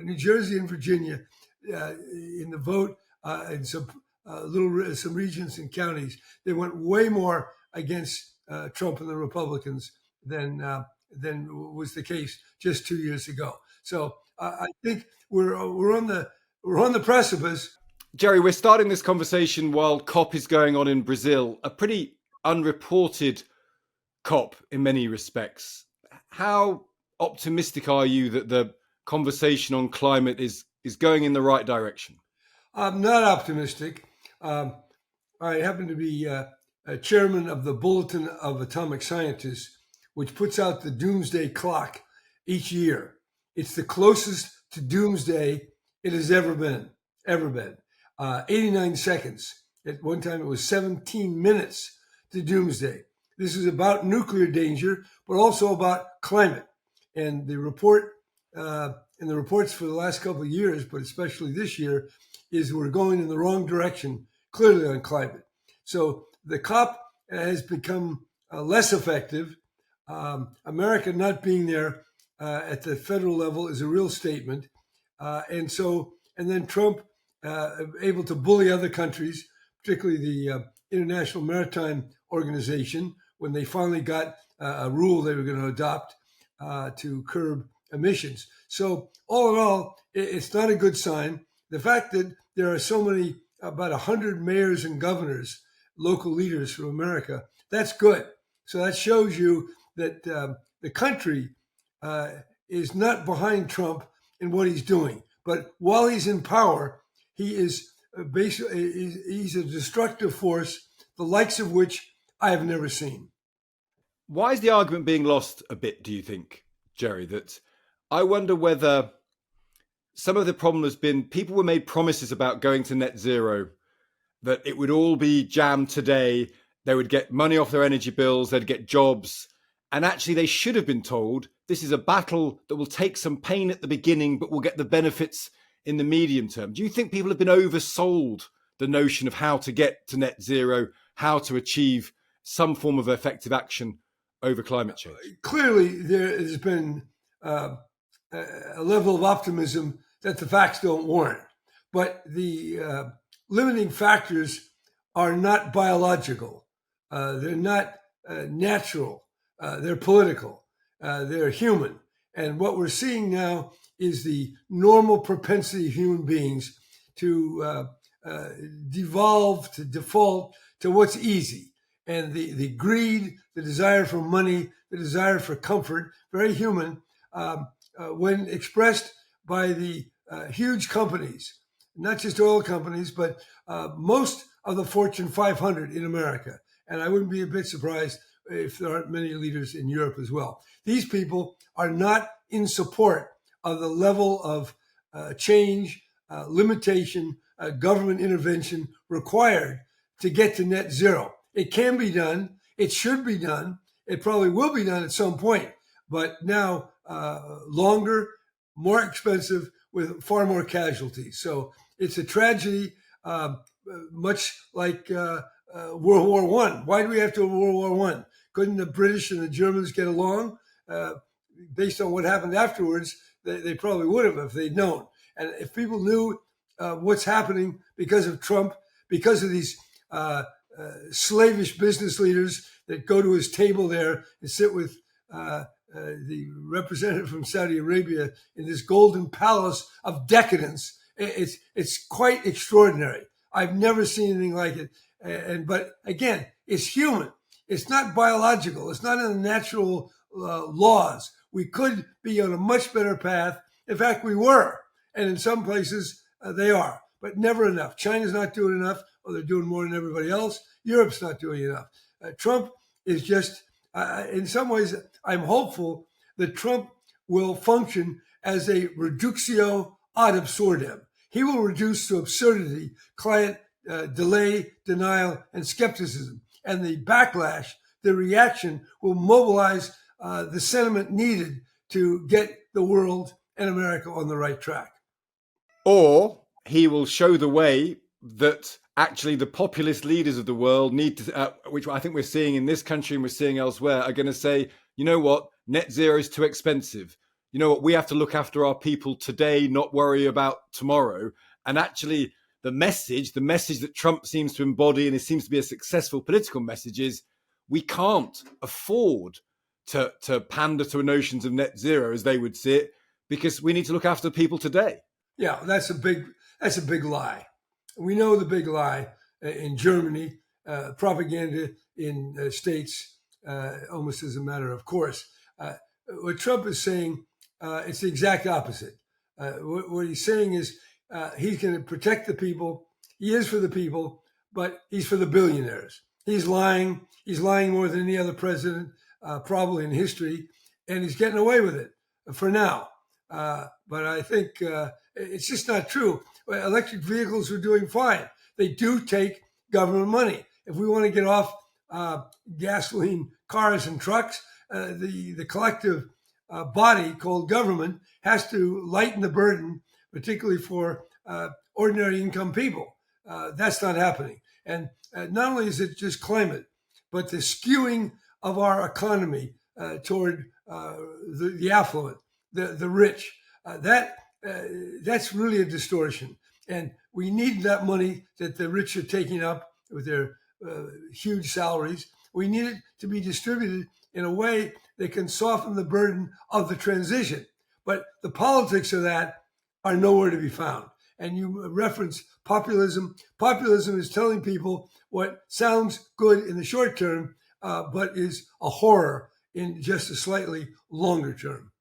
New Jersey and Virginia in the vote in some some regions and counties, they went way more against Trump and the Republicans than was the case just 2 years ago. So I think we're on the precipice. Jerry, we're starting this conversation while COP is going on in Brazil, a pretty unreported COP in many respects. How optimistic are you that the conversation on climate is going in the right direction? I'm not optimistic. I happen to be a chairman of the Bulletin of Atomic Scientists, which puts out the doomsday clock each year. It's the closest to doomsday it has ever been. 89 seconds. At one time, it was 17 minutes to doomsday. This is about nuclear danger, but also about climate. And the report, and the reports for the last couple of years, but especially this year, is we're going in the wrong direction, clearly on climate. So the COP has become less effective. America not being there at the federal level is a real statement. And then Trump able to bully other countries, particularly the International Maritime Organization, when they finally got a rule they were going to adopt to curb emissions. So all in all, it's not a good sign. The fact that there are so many, about 100 mayors and governors, local leaders from America, that's good. So that shows you that the country is not behind Trump in what he's doing. But while he's in power, he is basically he's a destructive force, the likes of which I have never seen. Why is the argument being lost a bit, do you think, Jerry? That I wonder whether some of the problem has been people were made promises about going to net zero, that it would all be jammed today, they would get money off their energy bills, they'd get jobs. And actually, they should have been told this is a battle that will take some pain at the beginning, but will get the benefits in the medium term. Do you think people have been oversold the notion of how to get to net zero, how to achieve some form of effective action over climate change? Clearly, there has been a level of optimism that the facts don't warrant. But the limiting factors are not biological. They're not natural. They're political. They're human. And what we're seeing now is the normal propensity of human beings to devolve, to default to what's easy. And the greed, the desire for money, the desire for comfort, very human, when expressed by the huge companies, not just oil companies, but most of the Fortune 500 in America. And I wouldn't be a bit surprised if there aren't many leaders in Europe as well. These people are not in support of the level of change, limitation, government intervention required to get to net zero. It can be done. It should be done. It probably will be done at some point. But now, longer, more expensive, with far more casualties. So it's a tragedy, much like World War I. Why do we have to have World War I? Couldn't the British and the Germans get along? Based on what happened afterwards, they probably would have if they'd known. And if people knew what's happening because of Trump, because of these slavish business leaders that go to his table there and sit with the representative from Saudi Arabia in this golden palace of decadence, it's quite extraordinary. I've never seen anything like it. But again, it's human. It's not biological. It's not in the natural laws. We could be on a much better path. In fact, we were. And in some places, they are. But never enough. China's not doing enough, or they're doing more than everybody else. Europe's not doing enough. Trump is just, in some ways, I'm hopeful that Trump will function as a reductio ad absurdum. He will reduce to absurdity climate delay, denial, and skepticism. And the backlash, the reaction will mobilize the sentiment needed to get the world and America on the right track. Or he will show the way that actually the populist leaders of the world need to, which I think we're seeing in this country and we're seeing elsewhere, are going to say, you know what, net zero is too expensive. you know what, we have to look after our people today, not worry about tomorrow. And actually, the message that Trump seems to embody, and it seems to be a successful political message, is we can't afford to pander to notions of net zero, as they would see it, because we need to look after people today. Yeah, that's a big lie. We know the big lie in Germany, propaganda in states, almost as a matter of course. What Trump is saying, it's the exact opposite. What he's saying is he's going to protect the people. He is for the people, but he's for the billionaires. He's lying. He's lying more than any other president, probably in history, and he's getting away with it for now. But I think it's just not true. Electric vehicles are doing fine. They do take government money. If we want to get off gasoline cars and trucks, the collective body called government has to lighten the burden, particularly for ordinary income people. That's not happening. And not only is it just climate, but the skewing of our economy toward the affluent, the rich, that's really a distortion. And we need that money that the rich are taking up with their huge salaries. We need it to be distributed in a way that can soften the burden of the transition. But the politics of that are nowhere to be found. And you reference populism. Populism is telling people what sounds good in the short term, but is a horror in just a slightly longer term.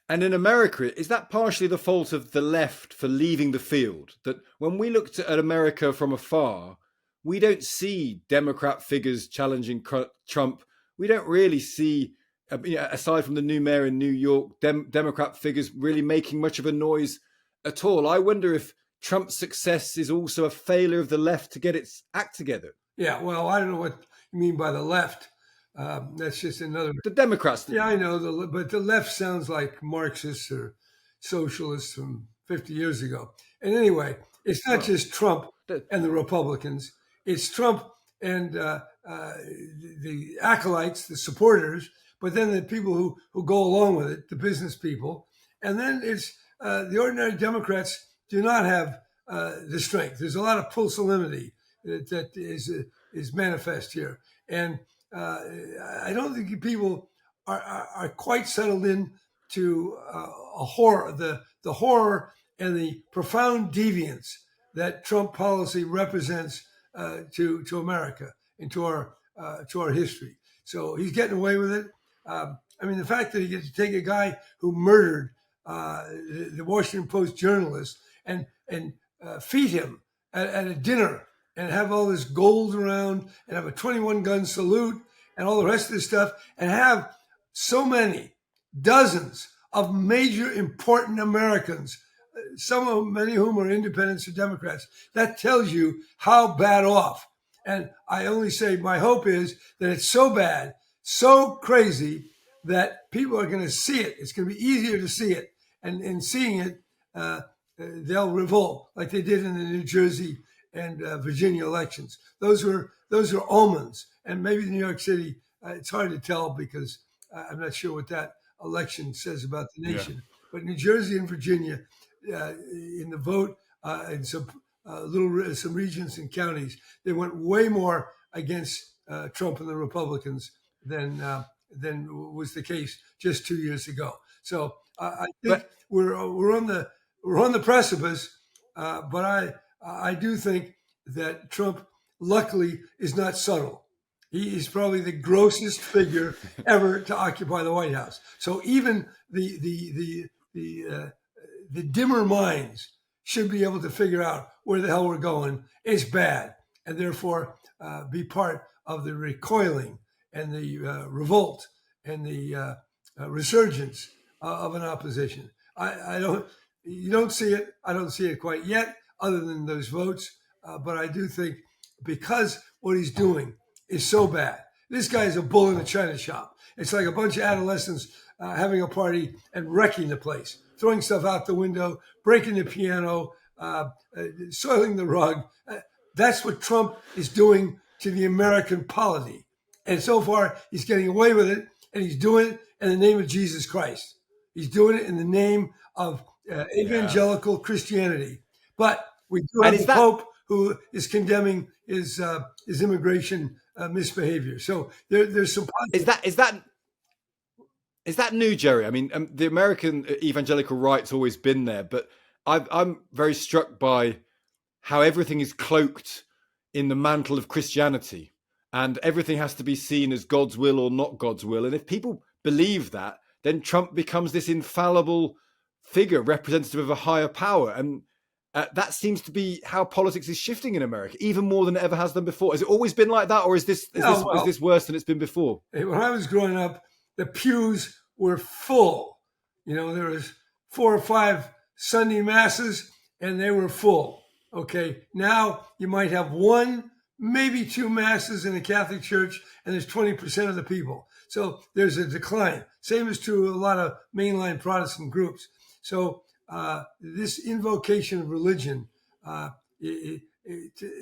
And in America, is that partially the fault of the left for leaving the field? That when we looked at America from afar, we don't see Democrat figures challenging Trump. We don't really see, aside from the new mayor in New York, Democrat figures really making much of a noise at all. I wonder if Trump's success is also a failure of the left to get its act together. Yeah, well, I don't know what you mean by the left. That's just another. The Democrats. Yeah, I know, but the left sounds like Marxists or socialists from 50 years ago. And anyway, it's not just Trump and the Republicans. It's Trump and the acolytes, the supporters, but then the people who go along with it, the business people. And then it's the ordinary Democrats do not have the strength. There's a lot of pusillanimity that is manifest here. And I don't think people are quite settled in to a horror, the horror and the profound deviance that Trump policy represents to America and to our history. So he's getting away with it. I mean, the fact that he gets to take a guy who murdered the Washington Post journalist and feed him at a dinner and have all this gold around and have a 21 gun salute and all the rest of this stuff and have so many dozens of major important Americans, many of whom are independents or Democrats. That tells you how bad off. And I only say my hope is that it's so bad, so crazy that people are going to see it. It's going to be easier to see it. And in seeing it, they'll revolt like they did in the New Jersey and Virginia elections. Those are omens. And maybe New York City, it's hard to tell because I'm not sure what that election says about the nation. Yeah. But New Jersey and Virginia, in the vote in some regions and counties, they went way more against Trump and the Republicans than was the case just 2 years ago. So I think we're on the precipice, but I do think that Trump, luckily, is not subtle. He is probably the grossest figure ever to occupy the White House. So even the dimmer minds should be able to figure out where the hell we're going. It's bad, and therefore be part of the recoiling and the revolt and the resurgence of an opposition. You don't see it. I don't see it quite yet, other than those votes. But I do think because what he's doing is so bad. This guy is a bull in a china shop. It's like a bunch of adolescents having a party and wrecking the place, throwing stuff out the window, breaking the piano, soiling the rug. That's what Trump is doing to the American polity. And so far, he's getting away with it, and he's doing it in the name of Jesus Christ. He's doing it in the name of evangelical Christianity. But we do And have a Pope who is condemning his immigration misbehavior. So there's some positive. Is that new, Jerry? I mean, the American evangelical right's always been there, but I'm very struck by how everything is cloaked in the mantle of Christianity, and everything has to be seen as God's will or not God's will. And if people believe that, then Trump becomes this infallible figure, representative of a higher power. And that seems to be how politics is shifting in America, even more than it ever has done before. Has it always been like that, or is this worse than it's been before? When I was growing up, the pews were full. There was 4 or 5 Sunday masses, and they were full. Okay, now you might have 1, maybe 2 masses in a Catholic church, and there's 20% of the people. So there's a decline. Same is true of a lot of mainline Protestant groups. So this invocation of religion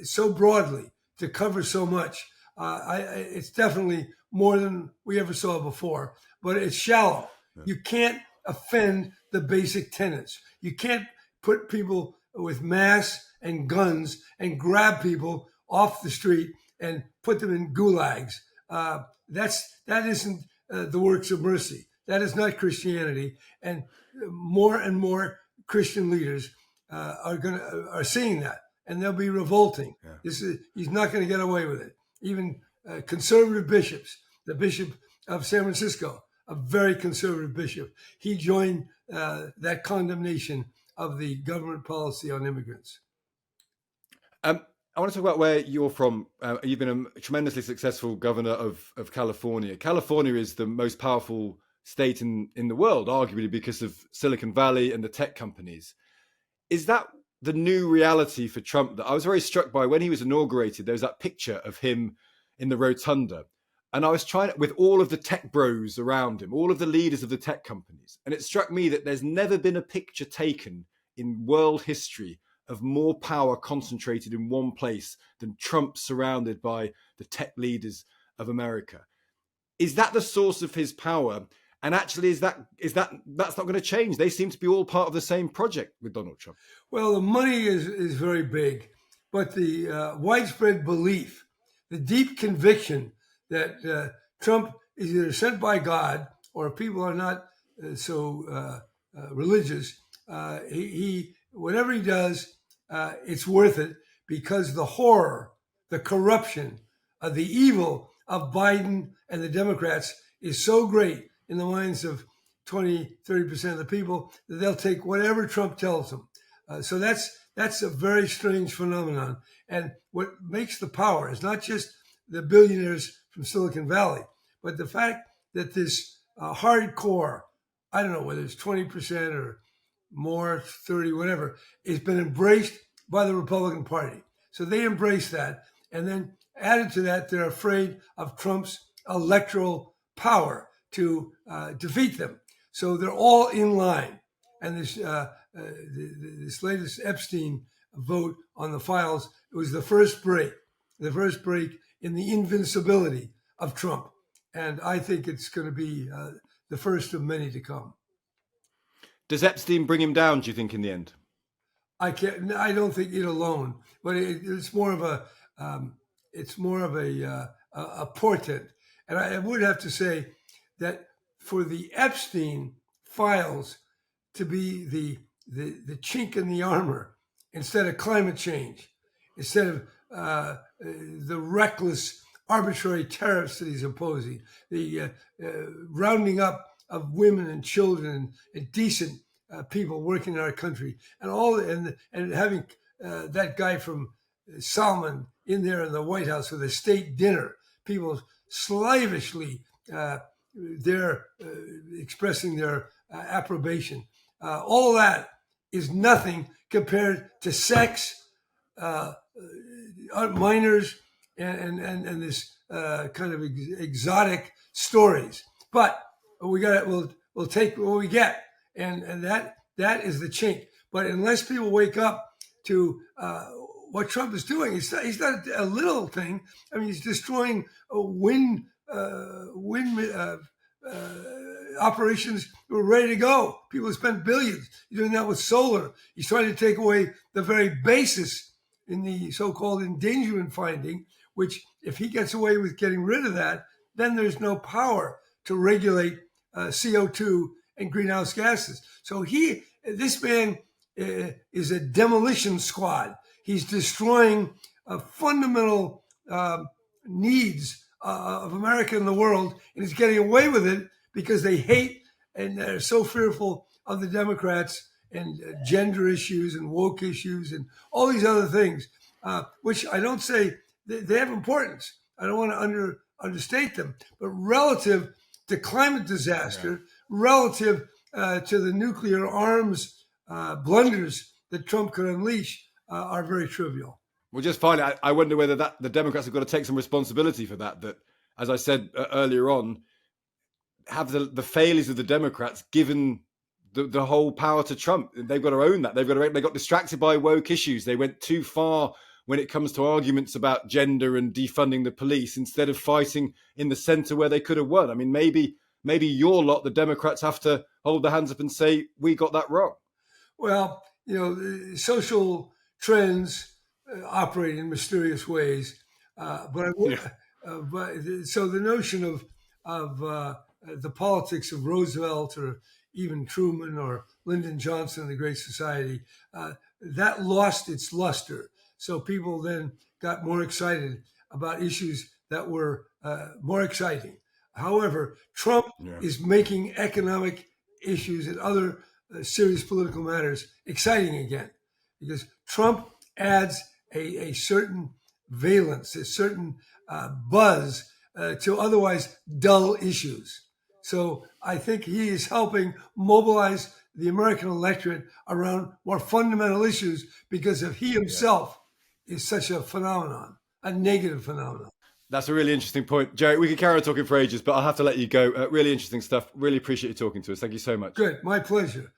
so broadly to cover so much, it's definitely more than we ever saw before, but it's shallow. You can't offend the basic tenets. You can't put people with masks and guns and grab people off the street and put them in gulags. That isn't the works of mercy. That is not Christianity. And more Christian leaders are seeing that, and they'll be revolting. Yeah. He's not going to get away with it. Even conservative bishops, the Bishop of San Francisco, a very conservative bishop, he joined that condemnation of the government policy on immigrants. I want to talk about where you're from. You've been a tremendously successful governor of California. California is the most powerful state in the world, arguably because of Silicon Valley and the tech companies. Is that the new reality for Trump? That I was very struck by when he was inaugurated. There was that picture of him in the rotunda. And I was trying with all of the tech bros around him, all of the leaders of the tech companies. And it struck me that there's never been a picture taken in world history of more power concentrated in one place than Trump surrounded by the tech leaders of America. Is that the source of his power? And actually, that's not going to change? They seem to be all part of the same project with Donald Trump. Well, the money is very big, but the widespread belief, the deep conviction that Trump is either sent by God or people are not so religious, he whatever he does, it's worth it, because the horror, the corruption, the evil of Biden and the Democrats is so great in the minds of 20-30% of the people that they'll take whatever Trump tells them. So that's a very strange phenomenon. And what makes the power is not just the billionaires from Silicon Valley, but the fact that this hardcore, I don't know whether it's 20% or more, 30, whatever, it's been embraced by the Republican Party. So they embrace that. And then added to that, they're afraid of Trump's electoral power to defeat them. So they're all in line. And this latest Epstein vote on the files, it was the first break in the invincibility of Trump. And I think it's going to be the first of many to come. Does Epstein bring him down, do you think, in the end? I don't think it alone, but it's more of a portent. And I would have to say that for the Epstein files to be the chink in the armor instead of climate change, instead of the reckless arbitrary tariffs that he's imposing, the rounding up of women and children and decent people working in our country, and having that guy from Salman in there in the White House with a state dinner, people slavishly they're expressing their approbation. All that is nothing compared to sex, minors, and this kind of exotic stories. But we'll take what we get, and that is the chink. But unless people wake up to what Trump is doing, he's not a little thing. I mean, he's destroying wind operations were ready to go. People spent billions. He's doing that with solar. He's trying to take away the very basis in the so-called endangerment finding, which if he gets away with getting rid of that, then there's no power to regulate CO2 and greenhouse gases. So this man is a demolition squad. He's destroying fundamental needs of America and the world, and he's getting away with it because they hate and are so fearful of the Democrats and gender issues and woke issues and all these other things, which I don't say they have importance. I don't want to understate them, but relative to climate disaster, relative to the nuclear arms blunders that Trump could unleash are very trivial. Well, just finally, I wonder whether the Democrats have got to take some responsibility for that. That, as I said earlier on, have the failures of the Democrats given the whole power to Trump? They've got to own that. They got distracted by woke issues. They went too far when it comes to arguments about gender and defunding the police instead of fighting in the center where they could have won. I mean, maybe your lot, the Democrats, have to hold their hands up and say, we got that wrong. Well, social trends operate in mysterious ways, but so the notion of the politics of Roosevelt or even Truman or Lyndon Johnson in the Great Society, that lost its luster. So people then got more excited about issues that were more exciting. However, Trump is making economic issues and other serious political matters exciting again, because Trump adds a certain valence, a certain buzz to otherwise dull issues. So I think he is helping mobilize the American electorate around more fundamental issues because of he himself is such a phenomenon, a negative phenomenon. That's a really interesting point. Jerry, we could carry on talking for ages, but I'll have to let you go. Really interesting stuff. Really appreciate you talking to us. Thank you so much. Good. My pleasure.